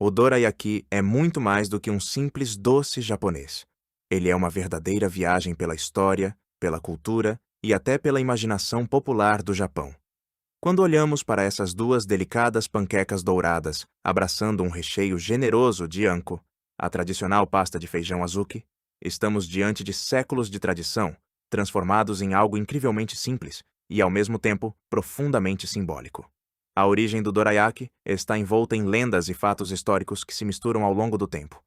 O dorayaki é muito mais do que um simples doce japonês. Ele é uma verdadeira viagem pela história, pela cultura e até pela imaginação popular do Japão. Quando olhamos para essas duas delicadas panquecas douradas, abraçando um recheio generoso de anko, a tradicional pasta de feijão azuki, estamos diante de séculos de tradição, transformados em algo incrivelmente simples e, ao mesmo tempo, profundamente simbólico. A origem do dorayaki está envolta em lendas e fatos históricos que se misturam ao longo do tempo.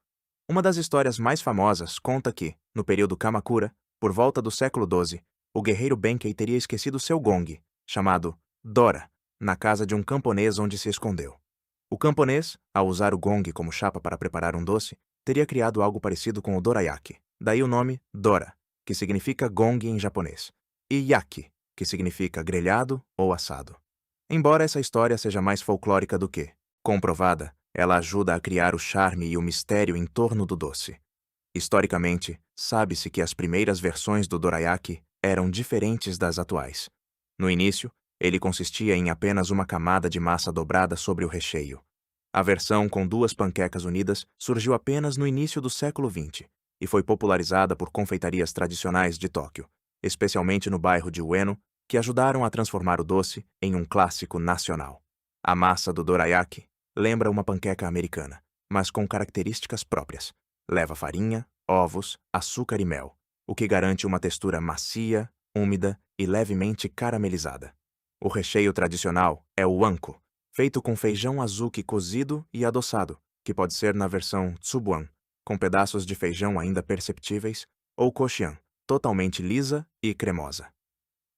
Uma das histórias mais famosas conta que, no período Kamakura, por volta do século XII, o guerreiro Benkei teria esquecido seu gong, chamado Dora, na casa de um camponês onde se escondeu. O camponês, ao usar o gong como chapa para preparar um doce, teria criado algo parecido com o dorayaki, daí o nome Dora, que significa gong em japonês, e yaki, que significa grelhado ou assado. Embora essa história seja mais folclórica do que comprovada, ela ajuda a criar o charme e o mistério em torno do doce. Historicamente, sabe-se que as primeiras versões do dorayaki eram diferentes das atuais. No início, ele consistia em apenas uma camada de massa dobrada sobre o recheio. A versão com duas panquecas unidas surgiu apenas no início do século XX e foi popularizada por confeitarias tradicionais de Tóquio, especialmente no bairro de Ueno, que ajudaram a transformar o doce em um clássico nacional. A massa do dorayaki lembra uma panqueca americana, mas com características próprias. Leva farinha, ovos, açúcar e mel, o que garante uma textura macia, úmida e levemente caramelizada. O recheio tradicional é o anko, feito com feijão azuki cozido e adoçado, que pode ser na versão tsubuan, com pedaços de feijão ainda perceptíveis, ou kochian, totalmente lisa e cremosa.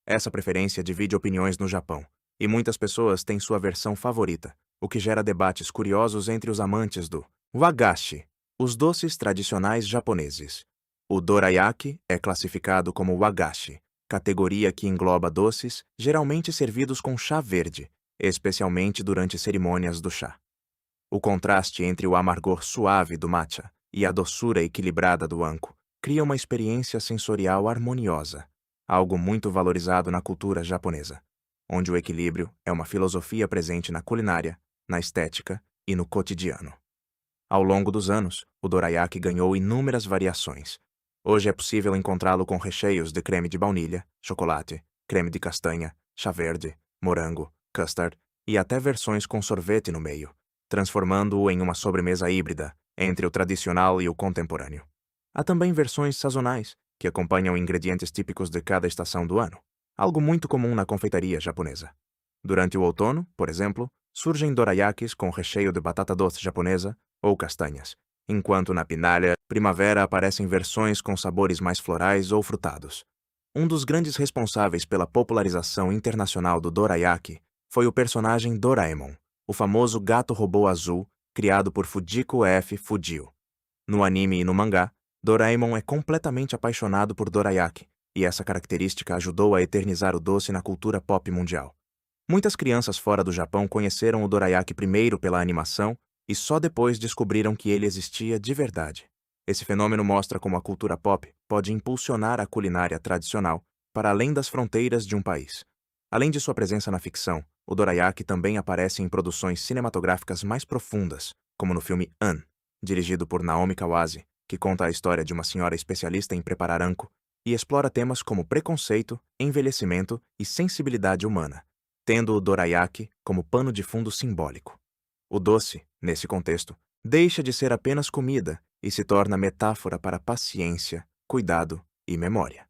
Essa preferência divide opiniões no Japão, e muitas pessoas têm sua versão favorita, o que gera debates curiosos entre os amantes do wagashi, os doces tradicionais japoneses. O dorayaki é classificado como wagashi, categoria que engloba doces geralmente servidos com chá verde, especialmente durante cerimônias do chá. O contraste entre o amargor suave do matcha e a doçura equilibrada do anko cria uma experiência sensorial harmoniosa, algo muito valorizado na cultura japonesa, onde o equilíbrio é uma filosofia presente na culinária, na estética e no cotidiano. Ao longo dos anos, o dorayaki ganhou inúmeras variações. Hoje é possível encontrá-lo com recheios de creme de baunilha, chocolate, creme de castanha, chá verde, morango, custard e até versões com sorvete no meio, transformando-o em uma sobremesa híbrida entre o tradicional e o contemporâneo. Há também versões sazonais, que acompanham ingredientes típicos de cada estação do ano, algo muito comum na confeitaria japonesa. Durante o outono, por exemplo, surgem dorayakis com recheio de batata doce japonesa ou castanhas, enquanto na primavera aparecem versões com sabores mais florais ou frutados. Um dos grandes responsáveis pela popularização internacional do dorayaki foi o personagem Doraemon, o famoso gato-robô azul criado por Fujiko F. Fujio. No anime e no mangá, Doraemon é completamente apaixonado por dorayaki, e essa característica ajudou a eternizar o doce na cultura pop mundial. Muitas crianças fora do Japão conheceram o dorayaki primeiro pela animação e só depois descobriram que ele existia de verdade. Esse fenômeno mostra como a cultura pop pode impulsionar a culinária tradicional para além das fronteiras de um país. Além de sua presença na ficção, o dorayaki também aparece em produções cinematográficas mais profundas, como no filme An, dirigido por Naomi Kawase, que conta a história de uma senhora especialista em preparar anko e explora temas como preconceito, envelhecimento e sensibilidade humana, tendo o dorayaki como pano de fundo simbólico. O doce, nesse contexto, deixa de ser apenas comida e se torna metáfora para paciência, cuidado e memória.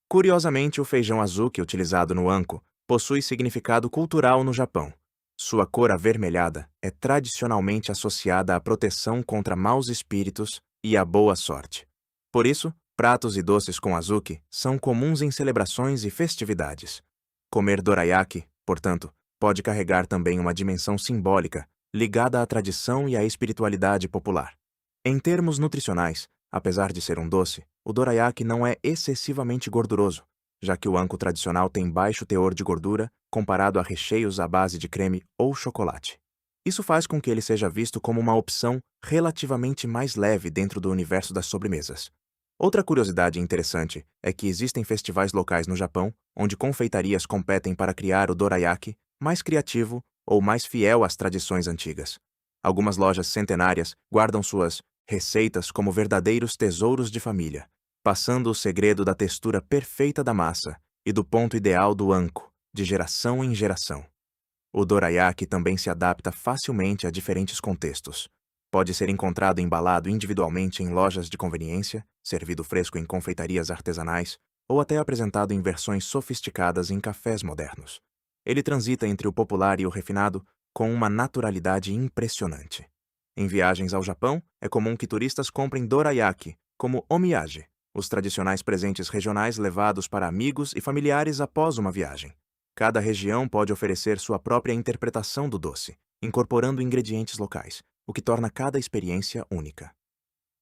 Curiosamente, o feijão azuki utilizado no anko possui significado cultural no Japão. Sua cor avermelhada é tradicionalmente associada à proteção contra maus espíritos e à boa sorte. Por isso, pratos e doces com azuki são comuns em celebrações e festividades. Comer dorayaki, portanto, pode carregar também uma dimensão simbólica ligada à tradição e à espiritualidade popular. Em termos nutricionais, apesar de ser um doce, o dorayaki não é excessivamente gorduroso, já que o anko tradicional tem baixo teor de gordura comparado a recheios à base de creme ou chocolate. Isso faz com que ele seja visto como uma opção relativamente mais leve dentro do universo das sobremesas. Outra curiosidade interessante é que existem festivais locais no Japão onde confeitarias competem para criar o dorayaki mais criativo ou mais fiel às tradições antigas. Algumas lojas centenárias guardam suas receitas como verdadeiros tesouros de família, passando o segredo da textura perfeita da massa e do ponto ideal do anko, de geração em geração. O dorayaki também se adapta facilmente a diferentes contextos. Pode ser encontrado embalado individualmente em lojas de conveniência, servido fresco em confeitarias artesanais ou até apresentado em versões sofisticadas em cafés modernos. Ele transita entre o popular e o refinado com uma naturalidade impressionante. Em viagens ao Japão, é comum que turistas comprem dorayaki, como omiyage, os tradicionais presentes regionais levados para amigos e familiares após uma viagem. Cada região pode oferecer sua própria interpretação do doce, incorporando ingredientes locais, o que torna cada experiência única.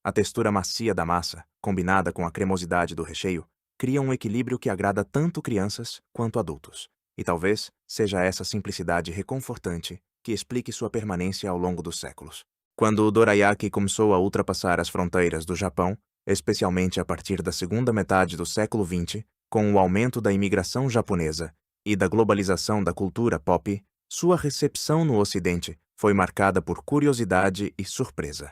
A textura macia da massa, combinada com a cremosidade do recheio, cria um equilíbrio que agrada tanto crianças quanto adultos. E talvez seja essa simplicidade reconfortante que explique sua permanência ao longo dos séculos. Quando o dorayaki começou a ultrapassar as fronteiras do Japão, especialmente a partir da segunda metade do século XX, com o aumento da imigração japonesa e da globalização da cultura pop, sua recepção no Ocidente foi marcada por curiosidade e surpresa.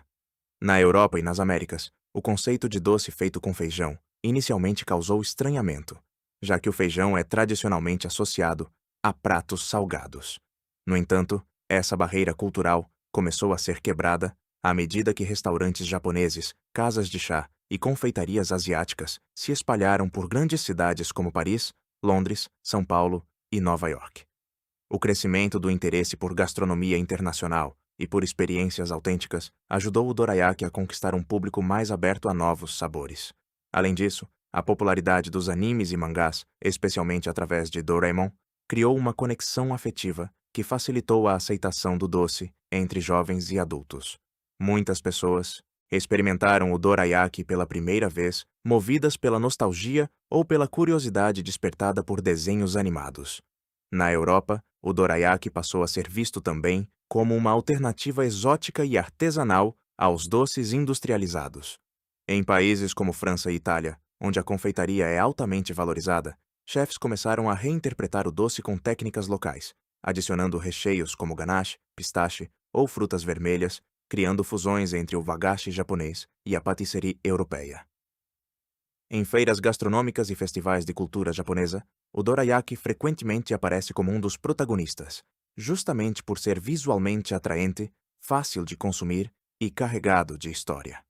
Na Europa e nas Américas, o conceito de doce feito com feijão inicialmente causou estranhamento, já que o feijão é tradicionalmente associado a pratos salgados. No entanto, essa barreira cultural começou a ser quebrada à medida que restaurantes japoneses, casas de chá e confeitarias asiáticas se espalharam por grandes cidades como Paris, Londres, São Paulo e Nova York. O crescimento do interesse por gastronomia internacional e por experiências autênticas ajudou o dorayaki a conquistar um público mais aberto a novos sabores. Além disso, a popularidade dos animes e mangás, especialmente através de Doraemon, criou uma conexão afetiva que facilitou a aceitação do doce entre jovens e adultos. Muitas pessoas experimentaram o dorayaki pela primeira vez, movidas pela nostalgia ou pela curiosidade despertada por desenhos animados. Na Europa, o dorayaki passou a ser visto também como uma alternativa exótica e artesanal aos doces industrializados. Em países como França e Itália, onde a confeitaria é altamente valorizada, chefes começaram a reinterpretar o doce com técnicas locais, adicionando recheios como ganache, pistache ou frutas vermelhas, criando fusões entre o wagashi japonês e a pâtisserie europeia. Em feiras gastronômicas e festivais de cultura japonesa, o dorayaki frequentemente aparece como um dos protagonistas, justamente por ser visualmente atraente, fácil de consumir e carregado de história.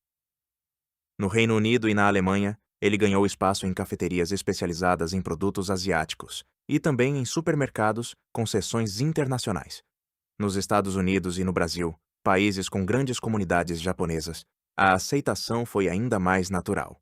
No Reino Unido e na Alemanha, ele ganhou espaço em cafeterias especializadas em produtos asiáticos e também em supermercados com seções internacionais. Nos Estados Unidos e no Brasil, países com grandes comunidades japonesas, a aceitação foi ainda mais natural.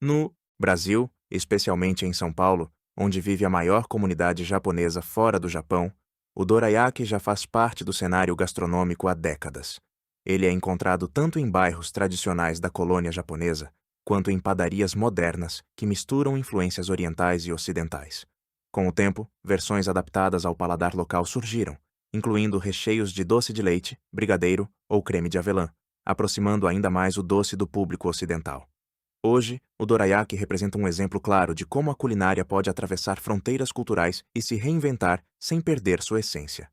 No Brasil, especialmente em São Paulo, onde vive a maior comunidade japonesa fora do Japão, o dorayaki já faz parte do cenário gastronômico há décadas. Ele é encontrado tanto em bairros tradicionais da colônia japonesa, quanto em padarias modernas que misturam influências orientais e ocidentais. Com o tempo, versões adaptadas ao paladar local surgiram, incluindo recheios de doce de leite, brigadeiro ou creme de avelã, aproximando ainda mais o doce do público ocidental. Hoje, o dorayaki representa um exemplo claro de como a culinária pode atravessar fronteiras culturais e se reinventar sem perder sua essência.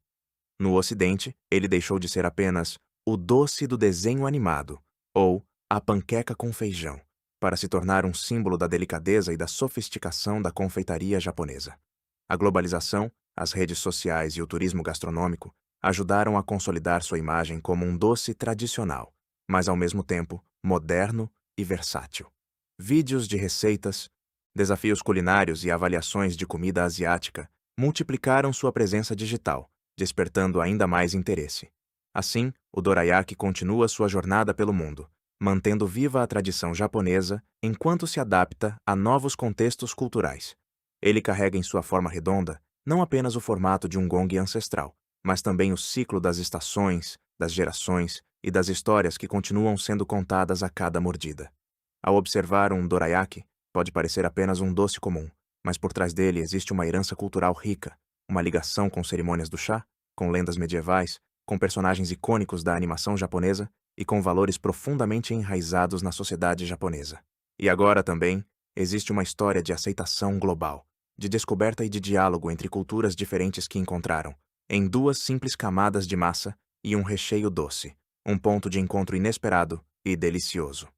No Ocidente, ele deixou de ser apenas o doce do desenho animado, ou a panqueca com feijão, para se tornar um símbolo da delicadeza e da sofisticação da confeitaria japonesa. A globalização, as redes sociais e o turismo gastronômico ajudaram a consolidar sua imagem como um doce tradicional, mas ao mesmo tempo moderno e versátil. Vídeos de receitas, desafios culinários e avaliações de comida asiática multiplicaram sua presença digital, despertando ainda mais interesse. Assim, o dorayaki continua sua jornada pelo mundo, mantendo viva a tradição japonesa enquanto se adapta a novos contextos culturais. Ele carrega em sua forma redonda não apenas o formato de um gong ancestral, mas também o ciclo das estações, das gerações e das histórias que continuam sendo contadas a cada mordida. Ao observar um dorayaki, pode parecer apenas um doce comum, mas por trás dele existe uma herança cultural rica, uma ligação com cerimônias do chá, com lendas medievais, com personagens icônicos da animação japonesa e com valores profundamente enraizados na sociedade japonesa. E agora também existe uma história de aceitação global, de descoberta e de diálogo entre culturas diferentes que encontraram, em duas simples camadas de massa e um recheio doce, um ponto de encontro inesperado e delicioso.